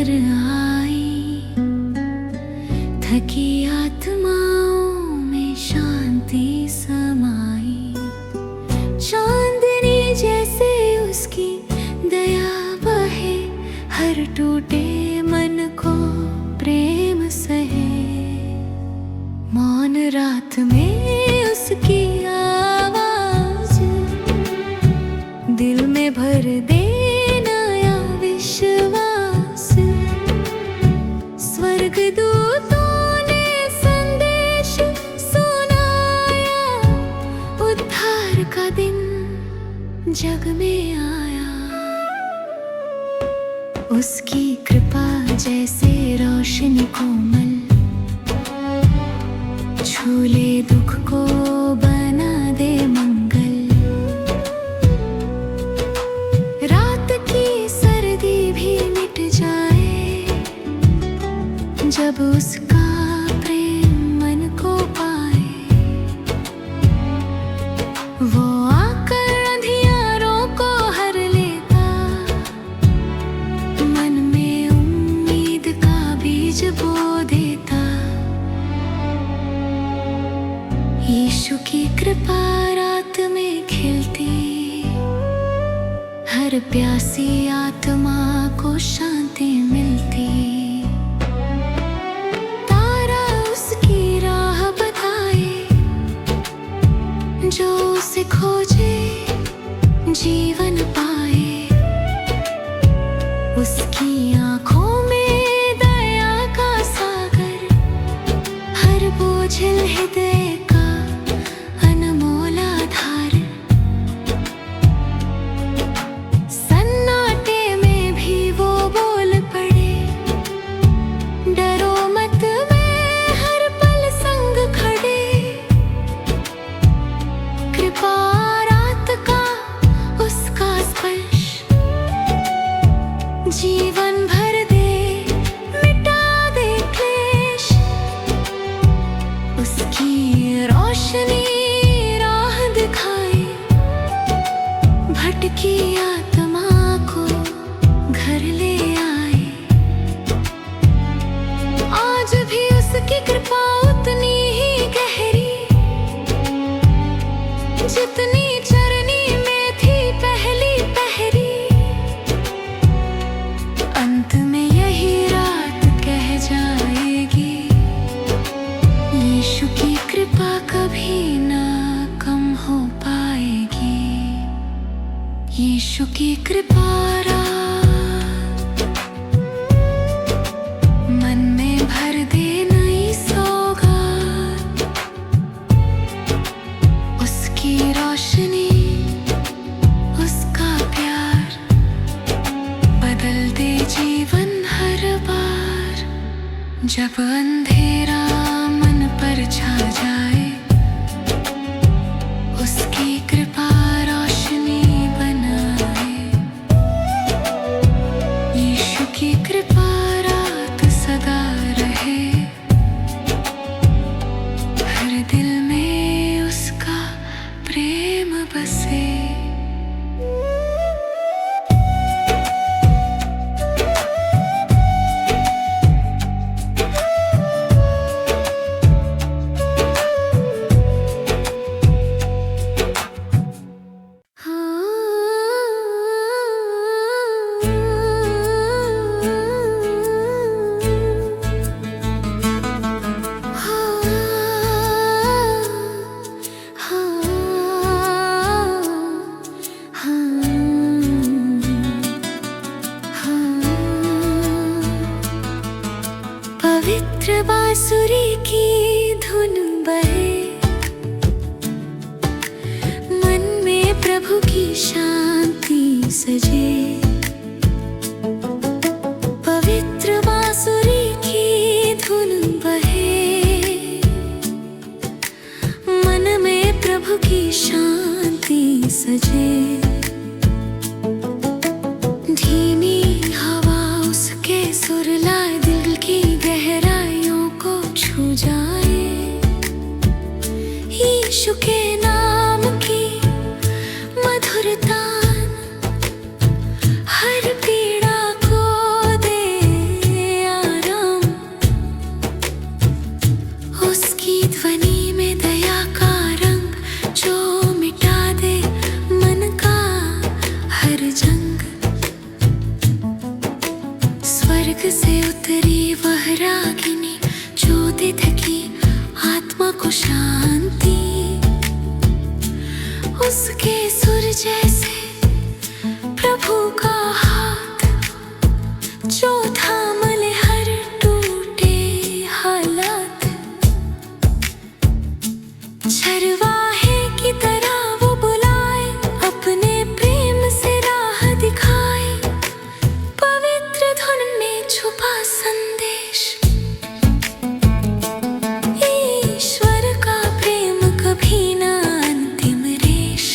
घर आई, थकी आत्माओं में शांति समाई। चांदनी जैसे उसकी दया बहे, हर टूटे मन को प्रेम सहे। मौन रात में उसकी आवाज दिल में भर दे नया विश्वास। स्वर्गदूतों ने संदेश सुनाया, उद्धार का दिन जग में आया। उसकी कृपा जैसे रोशनी कोमल, छू ले दुख को बना दे मंगल। रात की सर्दी भी मिट जाए, जब उसका प्रेम मन को पाए। वो आकर अंधियारों को हर लेता, मन में उम्मीद का बीज बो देता। यीशु की कृपा रात में खिलती, हर प्यासी आत्मा को शांति मिलती। तारा उसकी राह बताए, जो उसे खोजे जीवन पाए। उसकी आँखों में दया का सागर, हर बोझिल हृदय का अनमोल आधार। सन्नाटे में भी वो बोल पड़े, डरो मत मैं हर पल संग खड़े। कृपा रात का उसका स्पर्श, जीवन भर दे मिटा दे क्लेश। उसकी रोशनी राह दिखाए, भटकी आत्मा को घर ले आए। आज भी उसकी कृपा उतनी ही गहरी, जितनी चरनी में थी पहली पहरी। अंत में यही रात कह जाएगी, यीशु की कृपा कभी ना कम हो पाएगी। यीशु की कृपा रात मन में भर दे नई सौगात। उसकी रोशनी, उसका प्यार बदल दे जीवन हर बार। जब अंधेरा मन पर छा जाए, उसकी कृपा रोशनी बनाए। यीशु की कृपा रात सदा रहे, हर दिल में उसका प्रेम बसे। पवित्र बांसुरी की धुन बहे, मन में प्रभु की शांति सजे। पवित्र बांसुरी की धुन बहे, मन में प्रभु की शांति सजे। धीमी हवा उसके सुरलाए, दिल की गहराइयों को छू जाए। यीशु के नाम की मधुरता स्वर्ग से उतरी वह रागिनी, जो दे थकी आत्मा को शांति। उसके सुर जैसे प्रभु का हाथ, जो थाम ले हर टूटे हालात। चरवाहे की तरह वो बुलाए, अपने प्रेम से राह दिखाए। पवित्र धुन में छुपा संदेश, ईश्वर का प्रेम कभी ना अंतिम रेश।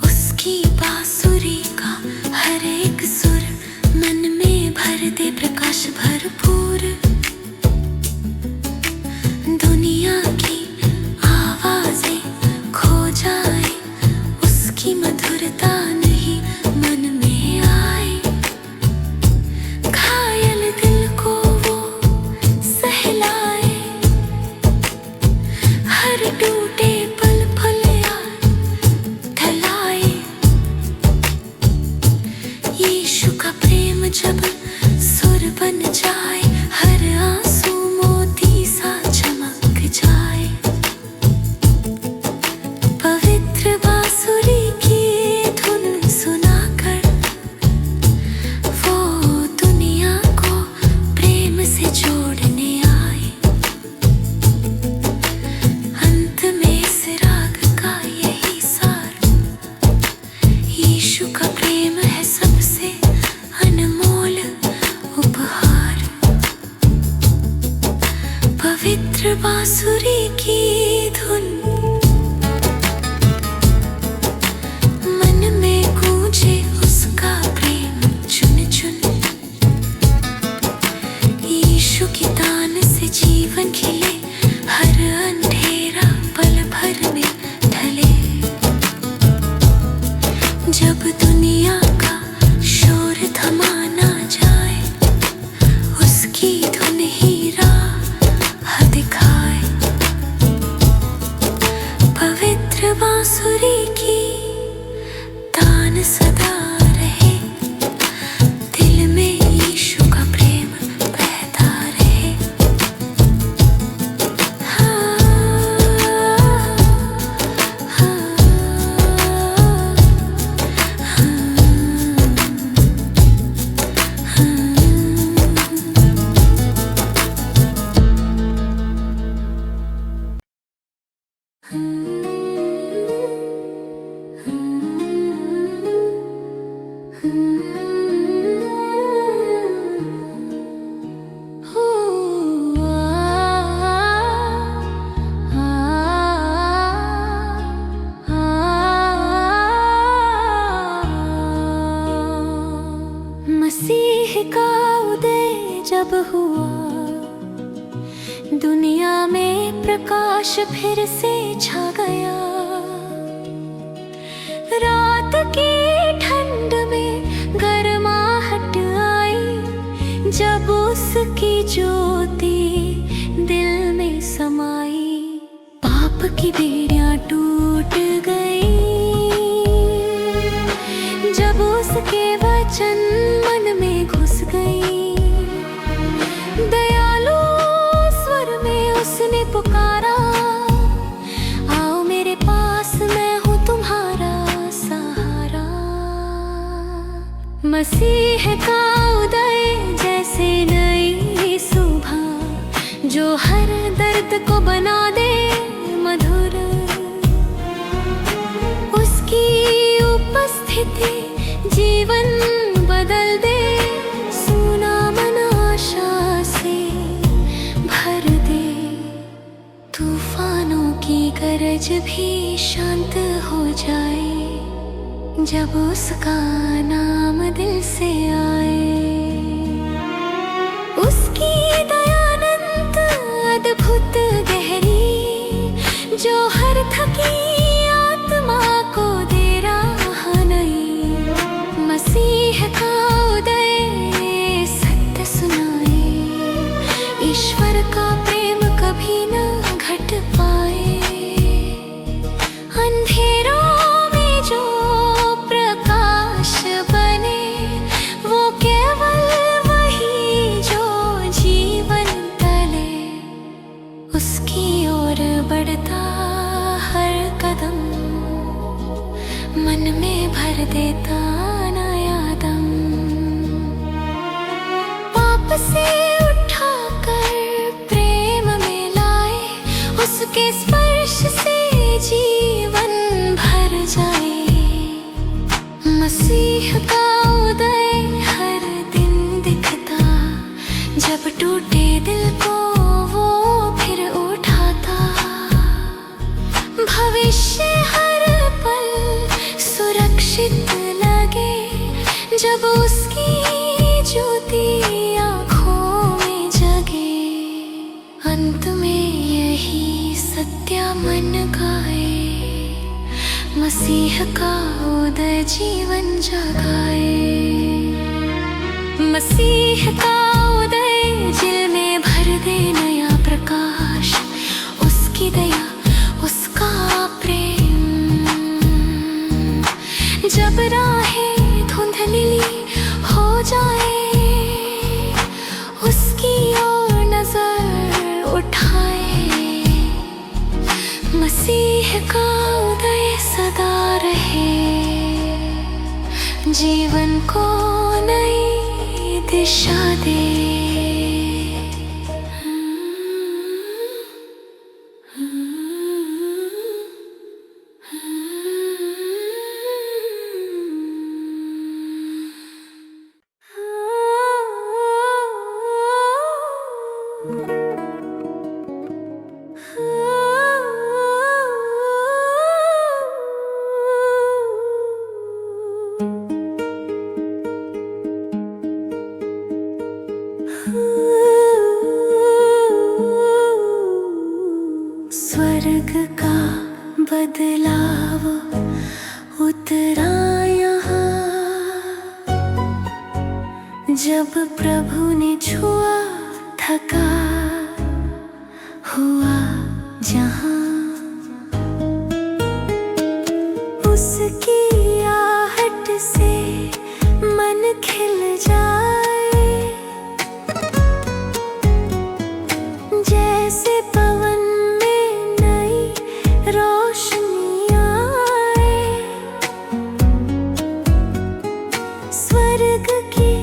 उसकी बांसुरी का हर एक सुर मन में भर दे प्रकाश भरपूर। दुनिया की आवाजें खो जाए, उसकी मधुरता नहीं मन में आए। घायल दिल को वो सहलाए, हर टूटे पल पल याद ढलाए। यीशु का प्रेम जब सुर बन जाए, हर आंसू मोती सा चमक जाए। पवित्र बांसुरी की धुन सुनाकर वो दुनिया को प्रेम से जोड़ने आए। अंत में इस राग का यही सार, यीशु का प्रेम है सबसे अनमोल उपहार। पवित्र बांसुरी की धुन मन में गूंजे उसका प्रेम चुन चुन। यीशु की दान से जीवन खिले, हर अंधेरा पल भर में ढले। जब दुनिया का शोर थमा ना जाए, उसकी धुन ही राह दिखाए। पवित्र बांसुरी की तान सदा रहे, दिल में यीशु का प्रेम बहता रहे। हाँ, हाँ, मसीह का उदय जब हुआ, दुनिया में प्रकाश फिर से छा गया। रात की ठंड में गर्माहट आई, जब उसकी ज्योति दिल में समाई। पाप की बेड़ियां टूट गई, जब उसके वचन मन में घुस गई। दयालु स्वर में उसने पुकारा, आओ मेरे पास, मैं हूँ तुम्हारा सहारा। मसीह का उदय जैसे नई सुबह, जो हर दर्द को बना दे मधुर। उसकी उपस्थिति जीवन बदल दे, सुना मन आशा से भर दे। तूफानों की गरज भी शांत हो जाए, जब उसका नाम दिल से आए। उसकी दया अनंत अद्भुत गहरी, जो हर थकी आत्मा को दे राह नई। मसीह का उदय सत्य सुनाए, ईश्वर का प्रेम कभी न घट पाए। अंधेरों में जो प्रकाश बने, वो से उठाकर प्रेम में लाए, उसके स्पर्श से जीवन भर जाए। मसीह का उदय हर दिन दिखता, जब टूटे दिल को वो फिर उठाता। भविष्य हर पल सुरक्षित लगे, जब उसकी ज्योति आँखों में जगे। अंत में यही सत्य मन गाए, मसीह का उदय जीवन जगाए। मसीह का उदय दिल में भर दे नया प्रकाश, उसकी दया उसका प्रेम। जब राहें धुंधली हो जाए, उसकी ओर नजर उठाए। मसीह का उदय सदा रहे, जीवन को नई दिशा दे। स्वर्ग का बदलाव उतरा यहाँ, जब प्रभु ने छुआ थका हुआ जहाँ। उसकी आहट से मन खिल जाए, जैसे पवन में नई रोशनी आए। स्वर्ग की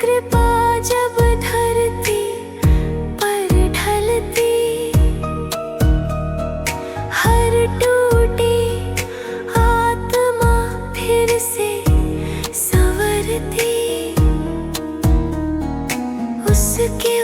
कृपा जब धरती पर ढलती, हर टूटी आत्मा फिर से संवरती। उसके